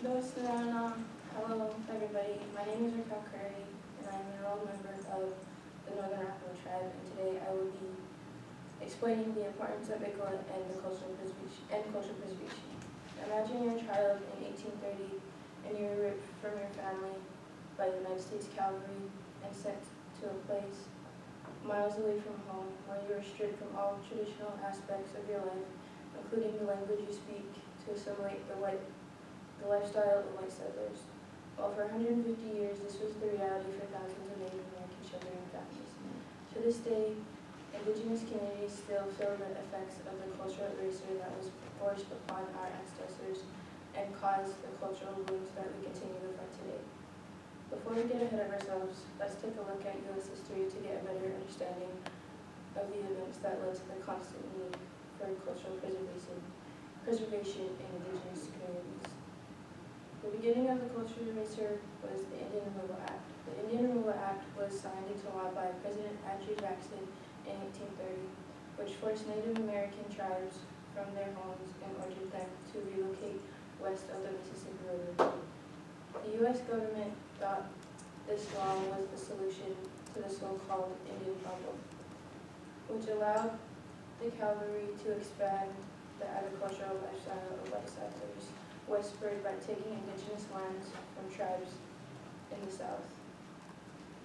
Hello everybody, my name is Raquel Curry and I am an enrolled member of the Northern Arapaho tribe, and today I will be explaining the importance of ICLA and the cultural preservation. Imagine you're a child in 1830 and you're ripped from your family by the United States Cavalry and sent to a place miles away from home where you are stripped from all traditional aspects of your life, including the language you speak, to assimilate the lifestyle of white settlers. Well, for 150 years, this was the reality for thousands of Native American children and families. To this day, indigenous communities still feel the effects of the cultural erasure that was forced upon our ancestors and caused the cultural wounds that we continue to fight today. Before we get ahead of ourselves, let's take a look at U.S. history to get a better understanding of the events that led to the constant need for cultural preservation in indigenous communities. The beginning of the cultural erasure was the Indian Removal Act. The Indian Removal Act was signed into law by President Andrew Jackson in 1830, which forced Native American tribes from their homes and ordered them to relocate west of the Mississippi River. The U.S. government thought this law was the solution to the so-called Indian problem, which allowed the cavalry to expand the agricultural lifestyle of white settlers westward by taking indigenous lands from tribes in the south,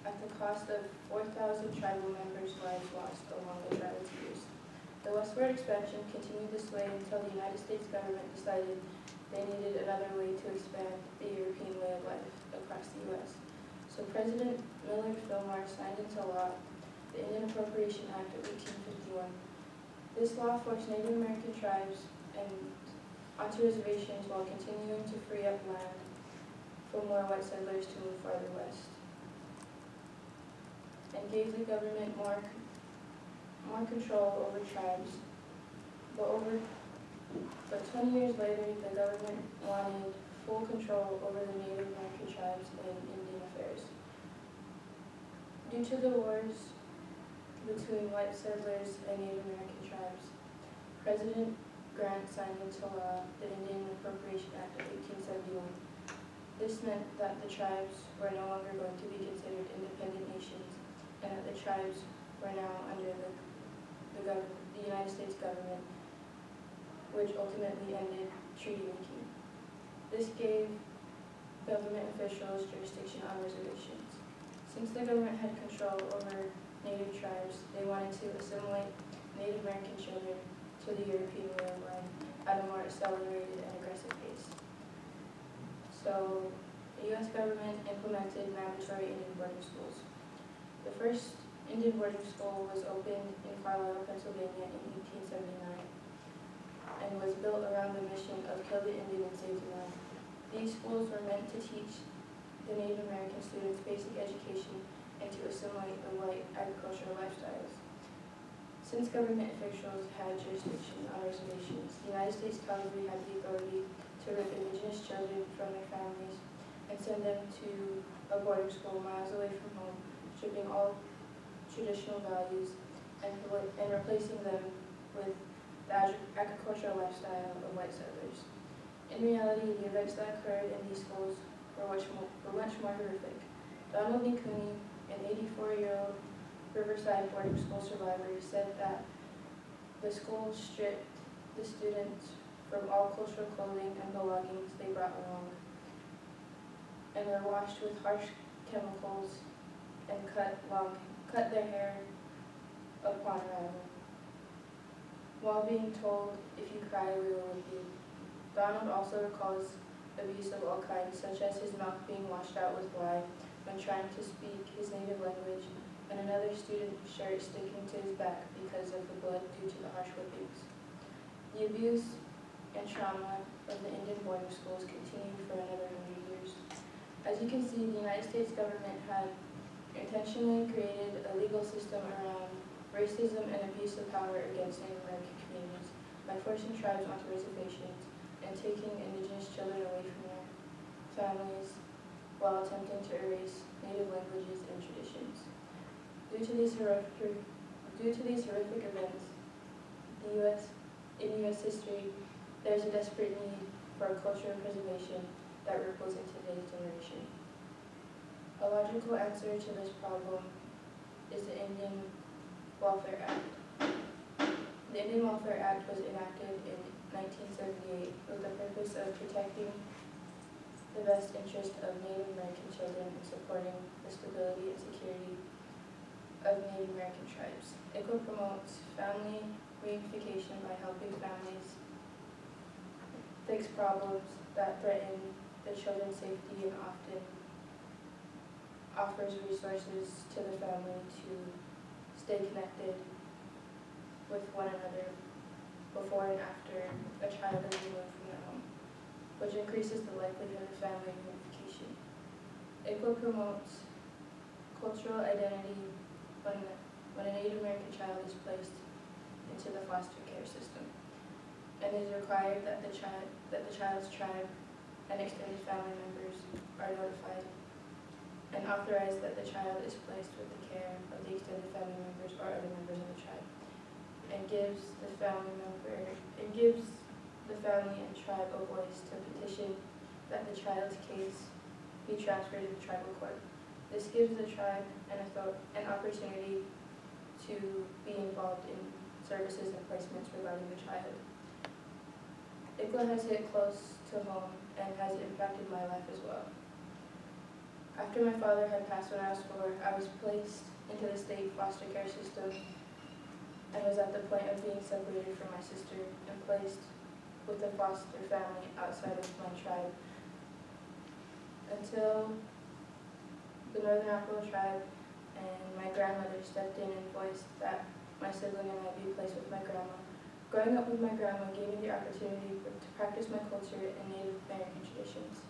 at the cost of 4,000 tribal members' lives lost along the travel's years. The westward expansion continued this way until the United States government decided they needed another way to expand the European way of life across the U.S. So President Millard Fillmore signed into law the Indian Appropriation Act of 1851. This law forced Native American tribes onto reservations while continuing to free up land for more white settlers to move farther west, and gave the government more control over tribes. But 20 years later, the government wanted full control over the Native American tribes and Indian affairs. Due to the wars between white settlers and Native American tribes, President Grant signed into law the Indian Appropriation Act of 1871. This meant that the tribes were no longer going to be considered independent nations, and that the tribes were now under the United States government, which ultimately ended treaty making. This gave government officials jurisdiction on reservations. Since the government had control over Native tribes, they wanted to assimilate Native American children to the European way of life at a more accelerated and aggressive pace. So the U.S. government implemented mandatory Indian boarding schools. The first Indian boarding school was opened in Carlisle, Pennsylvania in 1879 and was built around the mission of kill the Indian and save the land. These schools were meant to teach the Native American students basic education and to assimilate the white agricultural lifestyles. Since government officials had jurisdiction on reservations, the United States Cavalry had the authority to rip indigenous children from their families and send them to a boarding school miles away from home, stripping all traditional values and replacing them with the agricultural lifestyle of white settlers. In reality, the events that occurred in these schools were much more horrific. Donald B. Cooney, an 84-year-old Riverside boarding school survivor, said that the school stripped the students from all cultural clothing and belongings they brought along, and were washed with harsh chemicals and cut their hair upon arrival, while being told, "If you cry, we will whip you." Donald also recalls abuse of all kinds, such as his mouth being washed out with lye when trying to speak his native language, and another student's shirt sticking to his back because of the blood due to the harsh whippings. The abuse and trauma of the Indian boarding schools continued for another 100 years. As you can see, the United States government had intentionally created a legal system around racism and abuse of power against Native American communities by forcing tribes onto reservations and taking indigenous children away from their families while attempting to erase Native languages and traditions. Due to these horrific events in U.S. history, there is a desperate need for cultural preservation that ripples into today's generation. A logical answer to this problem is the Indian Welfare Act. The Indian Welfare Act was enacted in 1978 with the purpose of protecting the best interest of Native American children and supporting the stability and security of Native American tribes. ICWA promotes family reunification by helping families fix problems that threaten the children's safety and often offers resources to the family to stay connected with one another before and after a child is removed from their home, which increases the likelihood of family reunification. ICWA promotes cultural identity when a Native American child is placed into the foster care system, and it is required that the child's tribe and extended family members are notified and authorized that the child is placed with the care of the extended family members or other members of the tribe, and gives the family and tribe a voice to petition that the child's case be transferred to the tribal court. This gives the tribe an opportunity to be involved in services and placements regarding the child. ICWA has hit close to home and has impacted my life as well. After my father had passed when I was 4, I was placed into the state foster care system and was at the point of being separated from my sister and placed with a foster family outside of my tribe until the Northern Apple tribe and my grandmother stepped in and voiced that my sibling and I be placed with my grandma. Growing up with my grandma gave me the opportunity to practice my culture and Native American traditions,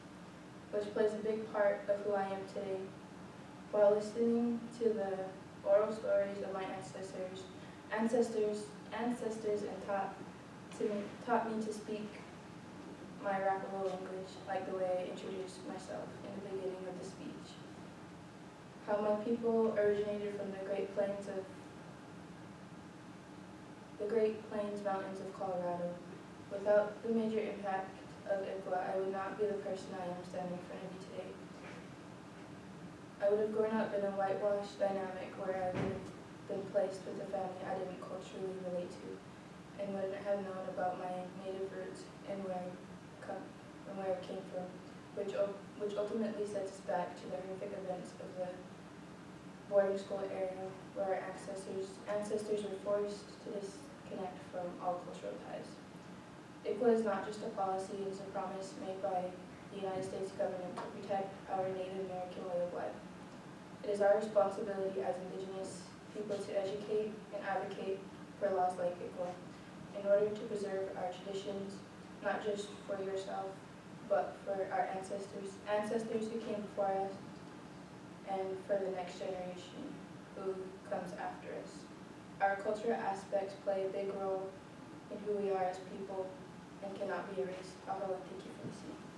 which plays a big part of who I am today. While listening to the oral stories of my ancestors and taught me to speak my Arapaho language, like the way I introduced myself in the beginning of the speech. How my people originated from the Great Plains Mountains of Colorado. Without the major impact of ICWA, I would not be the person I am standing in front of you today. I would have grown up in a whitewashed dynamic where I would have been placed with a family I didn't culturally relate to, and wouldn't have known about my native roots and where I came from, which ultimately sets us back to the horrific events of the boarding school era, where our ancestors were forced to disconnect from all cultural ties. ICWA is not just a policy, it is a promise made by the United States government to protect our Native American way of life. It is our responsibility as Indigenous people to educate and advocate for laws like ICWA in order to preserve our traditions, not just for yourself, but for our ancestors who came before us, and for the next generation who comes after us. Our cultural aspects play a big role in who we are as people and cannot be erased. Thank you for listening.